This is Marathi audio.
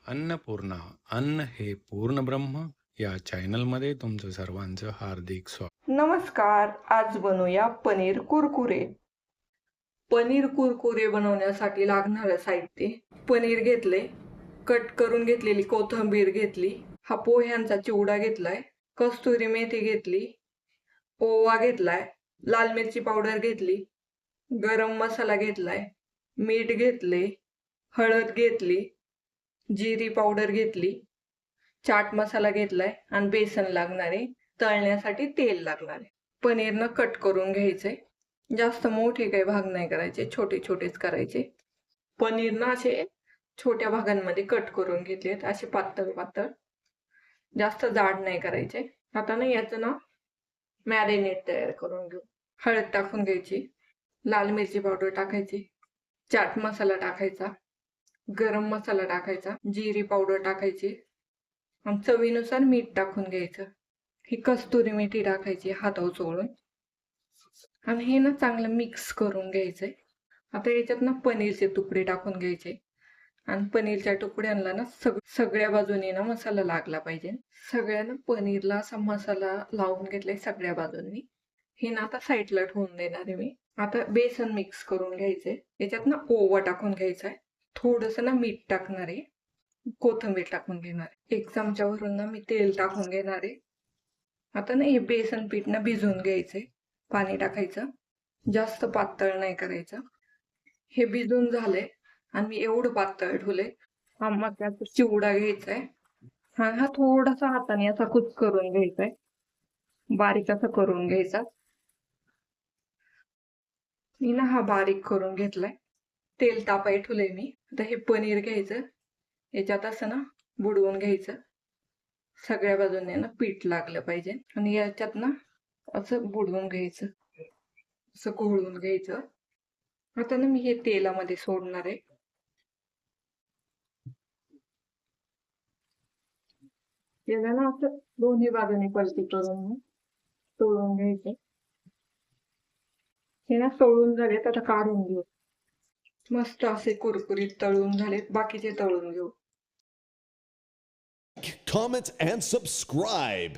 अन्नपूर्णा अन्न हे पूर्ण ब्रह्म या चॅनलमध्ये तुमचं सर्वांचं हार्दिक स्वागत. नमस्कार. आज बनवूया पनीर कुरकुरे. पनीर कुरकुरे बनवण्यासाठी लागणारं साहित्य: पनीर घेतले, कट करून घेतलेली कोथिंबीर घेतली, हा पोह्यांचा चिवडा घेतलाय, कस्तुरी मेथी घेतली, ओवा घेतलाय, लाल मिरची पावडर घेतली, गरम मसाला घेतलाय, मीठ घेतले, हळद घेतली, जिरी पावडर घेतली, चाट मसाला घेतलाय आणि बेसन लागणारे, तळण्यासाठी तेल लागणारे. पनीरनं कट करून घ्यायचे. जास्त मोठे काही भाग नाही करायचे, छोटे छोटेच करायचे. पनीरनं असे छोट्या भागांमध्ये कट करून घेतलेत, असे पातळ पातळ, जास्त जाड नाही करायचे. आता ना याचं ना मॅरिनेट तयार करून घेऊ. हळद टाकून घ्यायची, लाल मिरची पावडर टाकायची, चाट मसाला टाकायचा, गरम मसाला टाकायचा, जिरी पावडर टाकायची आणि चवीनुसार मीठ टाकून घ्यायचं. ही कस्तुरी मेथी टाकायची हातावर चोळून आणि हे ना चांगलं मिक्स करून घ्यायचंय. आता याच्यात ना पनीरचे तुकडे टाकून घ्यायचे आणि पनीरच्या तुकड्यांना ना सगळ्या बाजूने ना मसाला लागला पाहिजे. सगळ्यांना पनीरला असा मसाला लावून घेतलाय सगळ्या बाजूंनी. हे ना आता साईडला ठेवून देणार आहे मी. आता बेसन मिक्स करून घ्यायचंय. याच्यात ना ओवा टाकून घ्यायचा आहे, थोडस ना मीठ टाकणार आहे, कोथिंबीर टाकून घेणार आहे, 1 चमच्यावरून ना मी तेल टाकून घेणार आहे. आता ना हे बेसन पीठ ना भिजवून घ्यायचंय. पाणी टाकायचं, जास्त पातळ नाही करायचं. हे भिजून झालंय आणि मी एवढं पातळ ठेवलंय. मग त्याचा चिवडा घ्यायचाय. हा थोडासा हाताने असा कुच करून घ्यायचाय, बारीक असं करून घ्यायचा. मी ना हा बारीक करून घेतलाय. तेल तापाय ठेवलंय मी. आता हे पनीर घ्यायचं, याच्यात असं ना बुडवून घ्यायचं. सगळ्या बाजूने ना पीठ लागलं पाहिजे आणि याच्यात ना असं बुडवून घ्यायचं, असं घोळून घ्यायचं. आता ना मी हे तेलामध्ये सोडणार आहे. याला ना असं दोन्ही बाजूने पलटी करून तळून घ्यायचे. हे ना तळून झालेत, आता काढून घेऊ. मस्त असे कुरकुरीत तळून झालेत, बाकीचे तळून घेऊ. comment, and subscribe.